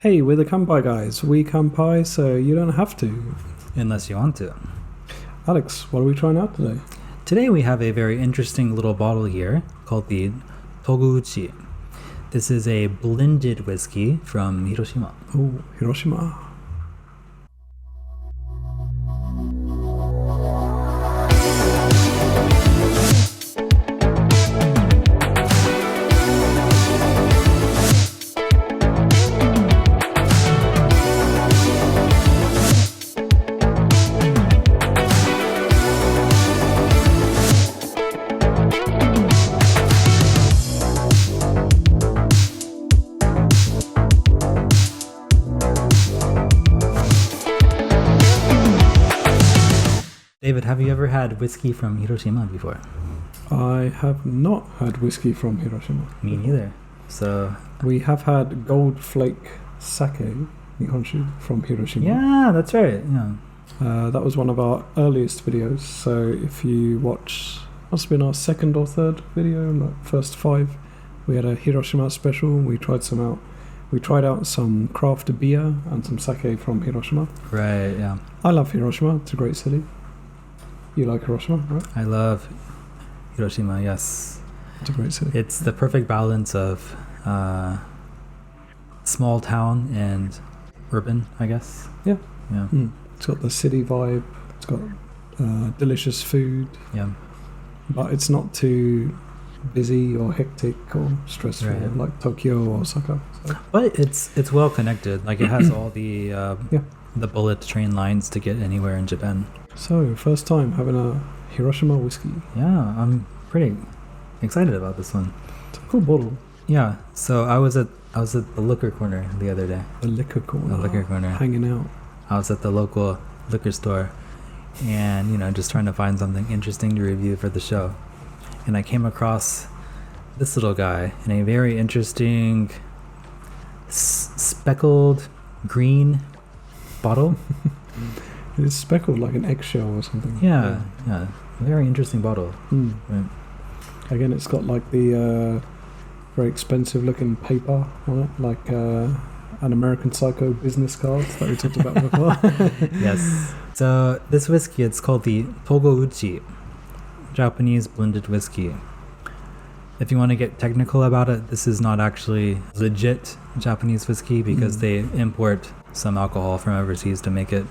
Hey, we're the Kanpai Guys. We kanpai so you don't have to. Unless you want to. Alex, what are we trying out today? Today we have a very interesting little bottle here called the Togouchi. This is a blended whiskey from Hiroshima. Oh, Hiroshima. David, have you ever had whiskey from Hiroshima before? I have not had whiskey from Hiroshima. Me neither. So we have had Gold Flake Sake Nihonshu from Hiroshima. yeah, that's right. Yeah. That was one of our earliest videos. So if you watch, must have been our second or third video, like first 5. We had a Hiroshima special. We tried some out. We tried out some craft beer and some sake from Hiroshima. Right. Yeah. I love Hiroshima. It's a great city. You like Hiroshima, right? I love Hiroshima. Yes. It's a great city. It's the perfect balance of small town and urban, I guess. Yeah. Yeah. It's got the city vibe. It's got delicious food. Yeah. But it's not too busy or hectic or stressful Right. like Tokyo or Osaka. So. But it's well connected. Like it has all the the bullet train lines to get anywhere in Japan. So first time having a Hiroshima whiskey. Yeah, I'm pretty excited about this one. It's a cool bottle. Yeah. So I was at the liquor corner the other day. The liquor corner. The liquor corner. Hanging out. I was at the local liquor store, and just trying to find something interesting to review for the show, and I came across this little guy in a very interesting speckled green bottle. It's speckled like an eggshell or something. Yeah. Very interesting bottle. Right. Again, it's got like the very expensive looking paper on it, like an American Psycho business card that we talked about before. Yes. So this whiskey, it's called the Togouchi, Japanese blended whiskey. If you want to get technical about it, this is not actually legit Japanese whiskey because they import some alcohol from overseas to make it.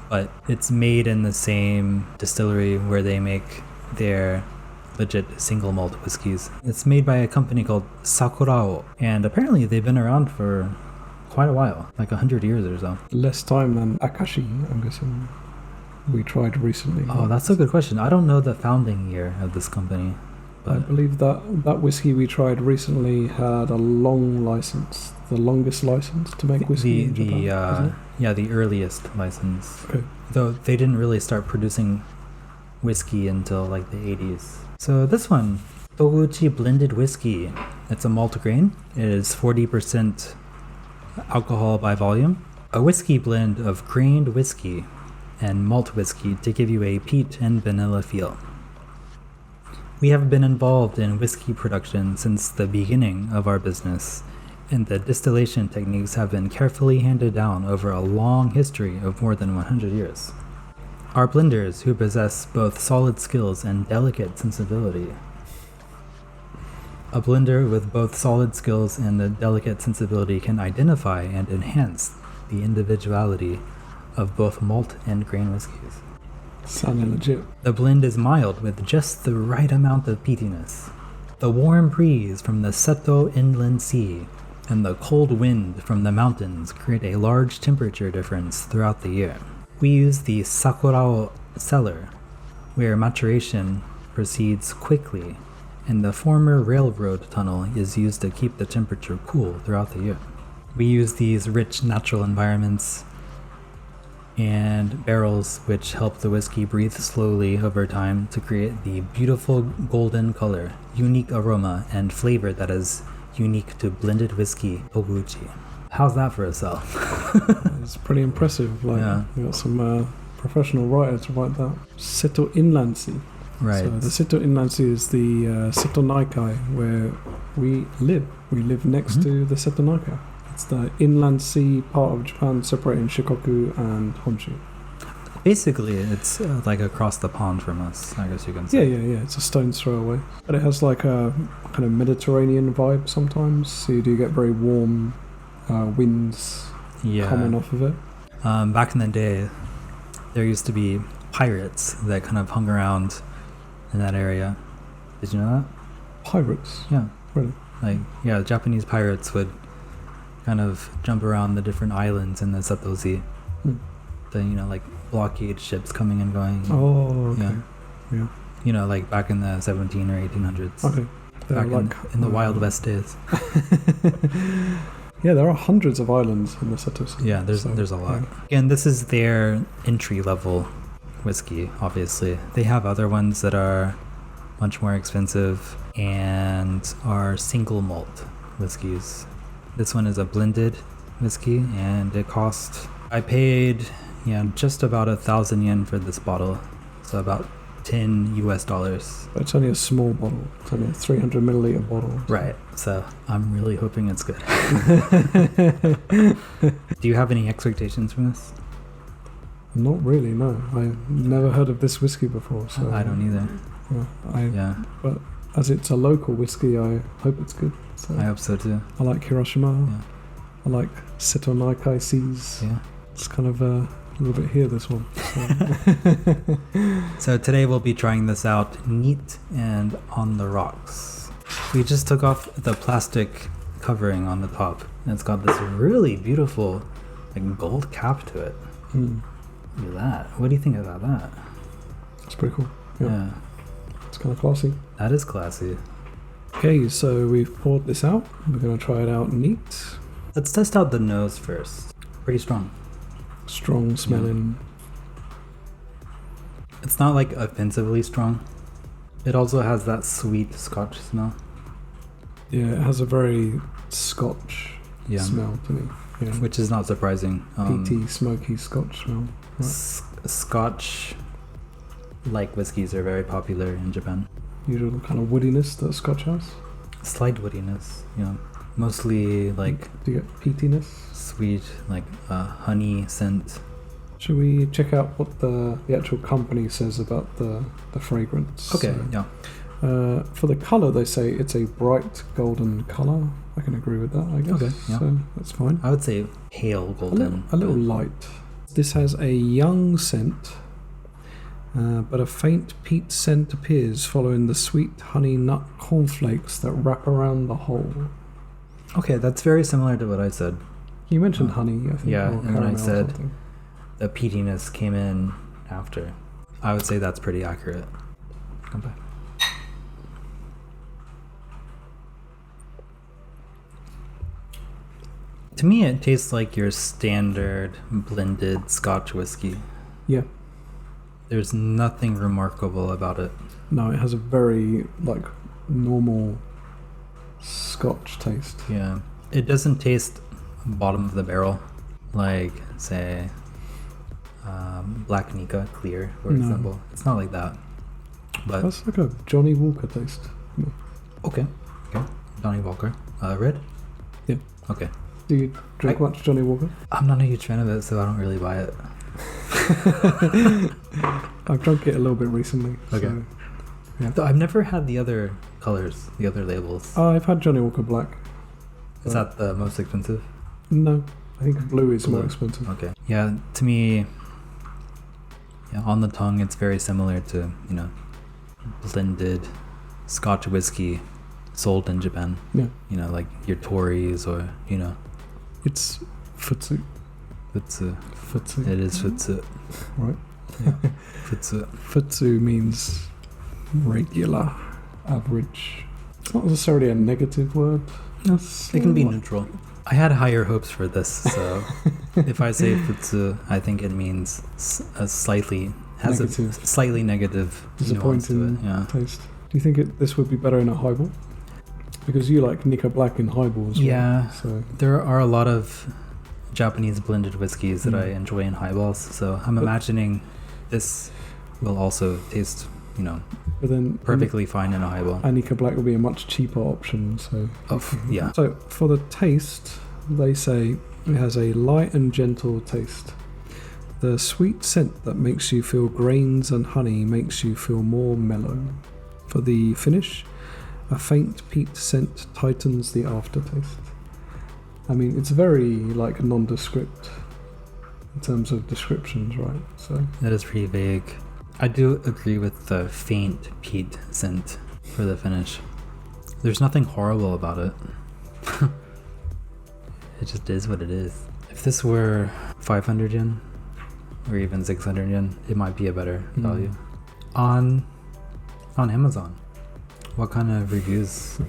But it's made in the same distillery where they make their legit single malt whiskeys. It's made by a company called Sakurao, and apparently they've been around for quite a while, like 100 years or so. Less time than Akashi, I'm guessing. We tried recently. Oh, that's a good question. I don't know the founding year of this company. I believe that whiskey we tried recently had a long license, the longest license to make whiskey in Japan, the earliest license. Okay. Though they didn't really start producing whiskey until like the 80s. So this one, Togouchi Blended Whisky. It's a malt grain. It is 40% alcohol by volume. A whiskey blend of grained whiskey and malt whiskey to give you a peat and vanilla feel. We have been involved in whiskey production since the beginning of our business, and the distillation techniques have been carefully handed down over a long history of more than 100 years. Our blenders, who possess both solid skills and delicate sensibility. A blender with both solid skills and a delicate sensibility can identify and enhance the individuality of both malt and grain whiskeys. Sounding legit. The blend is mild with just the right amount of peatiness. The warm breeze from the Seto Inland Sea and the cold wind from the mountains create a large temperature difference throughout the year. We use the Sakurao cellar, where maturation proceeds quickly, and the former railroad tunnel is used to keep the temperature cool throughout the year. We use these rich natural environments and barrels which help the whiskey breathe slowly over time to create the beautiful golden color, unique aroma, and flavor that is unique to blended whiskey Togouchi. How's that for a sell? It's pretty impressive. We got some professional writer to write that. Seto Inland Sea. Right. So the Seto Inland Sea is the Seto Naikai where we live. We live next to the Seto Naikai. It's the inland sea part of Japan separating Shikoku and Honshu. Basically, it's like across the pond from us, I guess you can say. Yeah. It's a stone's throw away. But it has like a kind of Mediterranean vibe sometimes. So you do get very warm winds coming off of it. Back in the day, there used to be pirates that kind of hung around in that area. Did you know that? Pirates? Yeah. Really? Like, yeah, Japanese pirates would kind of jump around the different islands in the Seto Sea. The, like blockade ships coming and going. Oh, okay. Yeah. Like back in the 17 or 1800s. Okay. Back in the Wild West days. Yeah, there are hundreds of islands in the Seto Sea. Yeah, there's a lot. Yeah. Again, this is their entry-level whiskey, obviously. They have other ones that are much more expensive and are single malt whiskeys. This one is a blended whiskey, and I paid just about 1,000 yen for this bottle, so about $10. But it's only a small bottle. It's only a 300 milliliter bottle. Right. So I'm really hoping it's good. Do you have any expectations from this? Not really, no. I've never heard of this whiskey before. So I don't either. But as it's a local whiskey, I hope it's good. So I hope so too. I like Hiroshima. Yeah. I like Seto Seas. Yeah. It's kind of a little bit here, this one. So today we'll be trying this out neat and on the rocks. We just took off the plastic covering on the top, and it's got this really beautiful gold cap to it. Look at that. What do you think about that? It's pretty cool. Yeah. It's kind of classy. That is classy. Okay, so we've poured this out. We're going to try it out neat. Let's test out the nose first. Pretty strong. Strong smelling. It's not offensively strong. It also has that sweet Scotch smell. Yeah, it has a very Scotch smell to me. Yeah. Which is not surprising. Peaty, smoky Scotch smell. Right. Scotch whiskies are very popular in Japan. Usual kind of woodiness that Scotch has. Slight woodiness, mostly Do you get peatiness? Sweet, honey scent. Should we check out what the actual company says about the fragrance? Okay, For the colour, they say it's a bright golden colour. I can agree with that, I guess. Okay, yeah. So that's fine. I would say pale golden. A little light. This has a young scent, but a faint peat scent appears following the sweet honey nut cornflakes that wrap around the whole. Okay, that's very similar to what I said. You mentioned honey, I think. Yeah, or and then I said something. the peatiness came in after. I would say that's pretty accurate. Kanpai. To me, it tastes like your standard blended Scotch whiskey. Yeah. There's nothing remarkable about it. No, it has a very normal Scotch taste. Yeah. It doesn't taste bottom of the barrel say Black Nika Clear, for example. It's not like that. But that's like a Johnny Walker taste. Okay. Johnny Walker. Red? Yeah. Okay. Do you drink much Johnny Walker? I'm not a huge fan of it, so I don't really buy it. I've drunk it a little bit recently. Okay. So, yeah. I've never had the other colors, the other labels. I've had Johnny Walker Black. Is that the most expensive? No, I think blue is more expensive. Okay. Yeah, to me, on the tongue, it's very similar to, blended Scotch whiskey sold in Japan. Yeah. Like your Tories or, It's futsu. Futsu. Futsu. It is futsu. Right. Yeah. Futsu. Futsu means regular, average. It's not necessarily a negative word. It can be neutral. I had higher hopes for this, so if I say futsu, I think it means a slightly negative disappointing taste. Do you think this would be better in a highball? Because you like Nika Black in highballs, right? Yeah. So there are a lot of Japanese blended whiskeys that I enjoy in highballs, so I'm imagining this will also taste, but then perfectly fine in a highball. And Nika Black will be a much cheaper option, so... Yeah. So, for the taste, they say it has a light and gentle taste. The sweet scent that makes you feel grains and honey makes you feel more mellow. For the finish, a faint peat scent tightens the aftertaste. I mean, it's very like nondescript in terms of descriptions, right? So that is pretty vague. I do agree with the faint peat scent for the finish. There's nothing horrible about it. It just is what it is. If this were 500 yen or even 600 yen, it might be a better value. On Amazon, what kind of reviews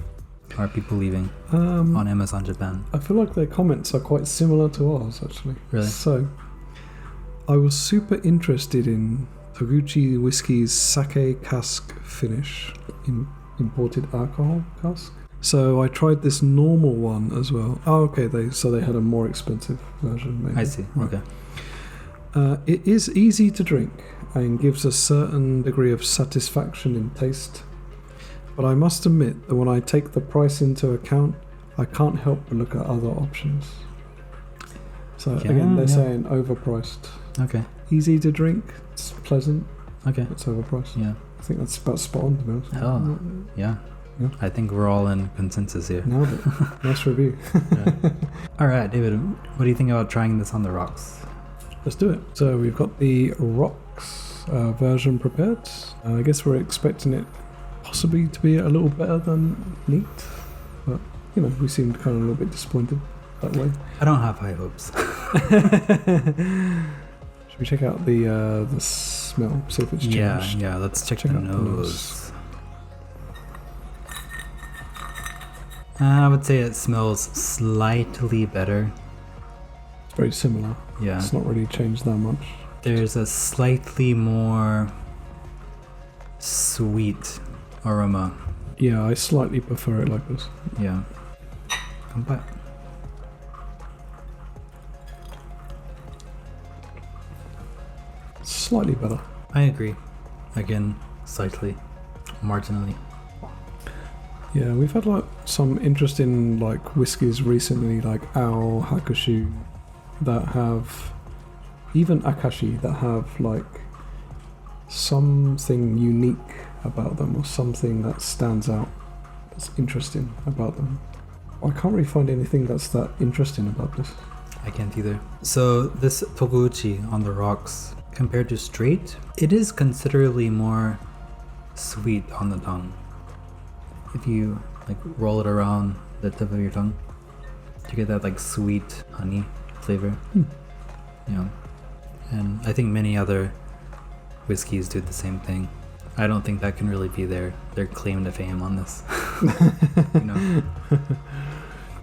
are people leaving on Amazon Japan? I feel like their comments are quite similar to ours, actually. Really? So, I was super interested in Togouchi Whisky's sake cask finish, imported alcohol cask. So I tried this normal one as well. Oh, okay. They had a more expensive version. Maybe. I see. Okay. It is easy to drink and gives a certain degree of satisfaction in taste. But I must admit that when I take the price into account, I can't help but look at other options. So again, they're saying overpriced. Okay. Easy to drink. It's pleasant. Okay. It's overpriced. Yeah. I think that's about spot on, to be honest. Oh, yeah. Yeah. I think we're all in consensus here. Nailed it. Nice review. Yeah. All right, David, what do you think about trying this on the rocks? Let's do it. So we've got the rocks version prepared. I guess we're expecting it possibly to be a little better than neat, but we seemed kind of a little bit disappointed that way. I don't have high hopes. Should we check out the smell? See if it's changed. Yeah. Let's check the nose. I would say it smells slightly better. It's very similar. Yeah. It's not really changed that much. There's a slightly more sweet aroma. Yeah, I slightly prefer it like this. Yeah. Kanpai. Slightly better. I agree. Again, slightly. Marginally. Yeah, we've had some interesting whiskies recently, like Ao, Hakushu, that have, even Akashi, that have something unique about them or something that stands out that's interesting about them. I can't really find anything that's that interesting about this. I can't either. So this Togouchi on the rocks, compared to straight, it is considerably more sweet on the tongue. If you roll it around the tip of your tongue, you get that sweet honey flavor. Yeah. And I think many other whiskeys do the same thing. I don't think that can really be their claim to fame on this.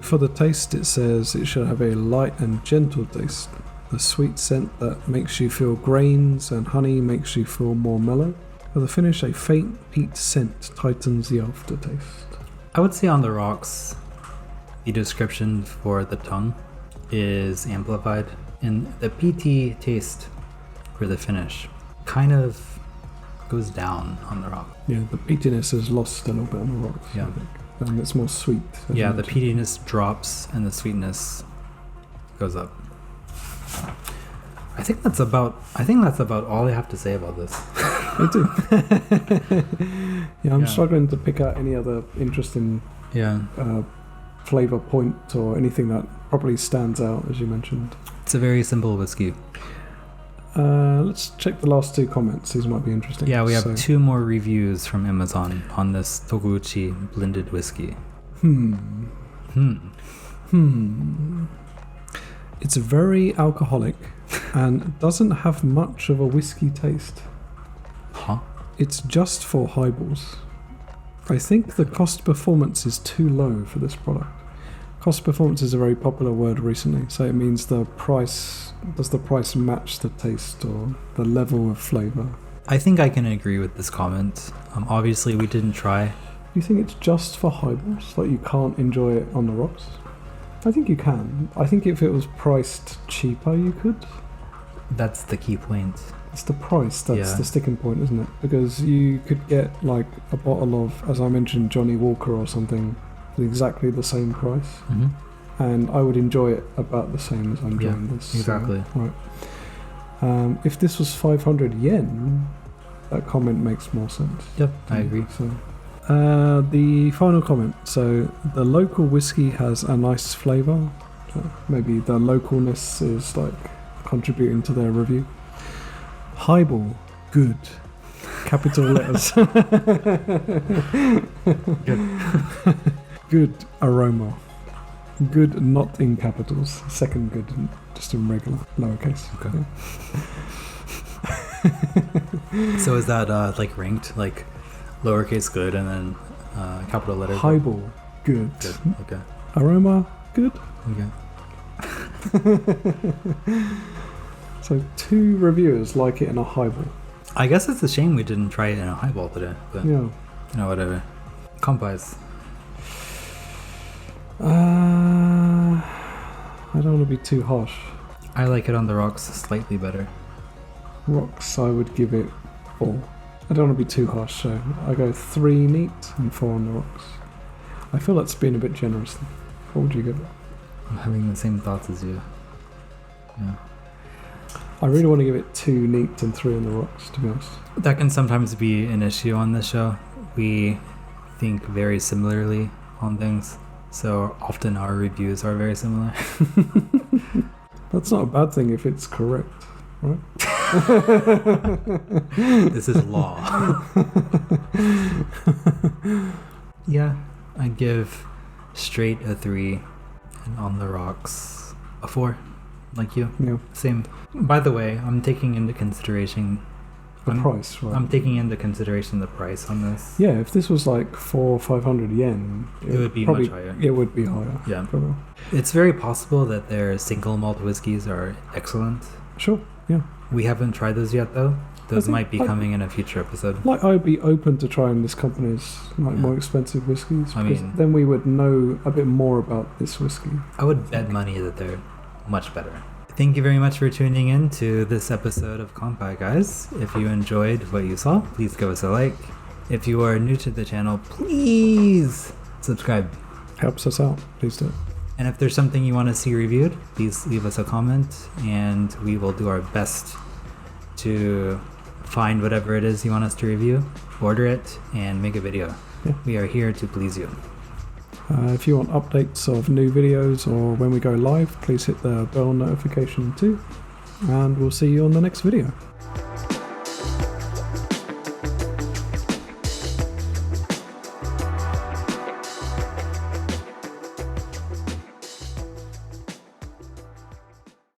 For the taste, it says it should have a light and gentle taste. The sweet scent that makes you feel grains and honey makes you feel more mellow. For the finish, a faint peat scent tightens the aftertaste. I would say on the rocks, the description for the tongue is amplified, and the peaty taste for the finish kind of goes down on the rock. Yeah, the peatiness is lost a little bit on the rocks. Yeah. I think. And it's more sweet. Yeah, the peatiness drops and the sweetness goes up. I think that's about all I have to say about this. Me too. I'm struggling to pick out any other interesting flavor point or anything that properly stands out, as you mentioned. It's a very simple whiskey. Let's check the last two comments. These might be interesting. Yeah, we have two more reviews from Amazon on this Togouchi Blended Whisky. It's very alcoholic and doesn't have much of a whiskey taste. Huh? It's just for highballs. I think the cost performance is too low for this product. Cost performance is a very popular word recently, so it means does the price match the taste or the level of flavor? I think I can agree with this comment. Obviously, we didn't try. Do you think it's just for highballs? You can't enjoy it on the rocks? I think you can. I think if it was priced cheaper, you could. That's the key point. It's the price that's the sticking point, isn't it? Because you could get a bottle of, as I mentioned, Johnny Walker or something for exactly the same price. and I would enjoy it about the same as I'm enjoying this. Exactly. So, right. If this was 500 yen, that comment makes more sense. Yep, I agree. So, the final comment. So the local whiskey has a nice flavour. Maybe the localness is like contributing to their review. Highball, good. Capital letters. Good aroma. Good, not in capitals. Second good, just in regular lowercase. Okay. Yeah. So is that like ranked, like lowercase good and then capital letters? Highball, good. Good. Okay. Aroma, good. Okay. So 2 reviewers like it in a highball. I guess it's a shame we didn't try it in a highball today, but Yeah. Whatever. Kanpais. I don't want to be too harsh. I like it on the rocks slightly better. Rocks, I would give it 4. I don't want to be too harsh, so I go 3 neat and 4 on the rocks. I feel that's been a bit generous. What would you give it? I'm having the same thoughts as you. Yeah. I really want to give it 2 neat and 3 on the rocks, to be honest. That can sometimes be an issue on this show. We think very similarly on things, so often our reviews are very similar. That's not a bad thing if it's correct, right? This is law. Yeah, I'd give straight a 3 and on the rocks a 4, like you. Yeah. Same. By the way, I'm taking into consideration The price, right? I'm taking into consideration the price on this. Yeah, if this was like 400 or 500 yen, It would be probably, much higher. It would be higher. Yeah. Probably. It's very possible that their single malt whiskeys are excellent. Sure, yeah. We haven't tried those yet, though. Those think might be coming in a future episode. Like, I'd be open to trying this company's like Yeah. more expensive whiskies, I because mean- then we would know a bit more about this whiskey. I would bet money that they're much better. Thank you very much for tuning in to this episode of Kanpai Guys. If you enjoyed what you saw, please give us a like. If you are new to the channel, please subscribe. Helps us out. Please do it. And if there's something you want to see reviewed, please leave us a comment and we will do our best to find whatever it is you want us to review, order it, and make a video. Yeah. We are here to please you. If you want updates of new videos or when we go live, please hit the bell notification too. And we'll see you on the next video.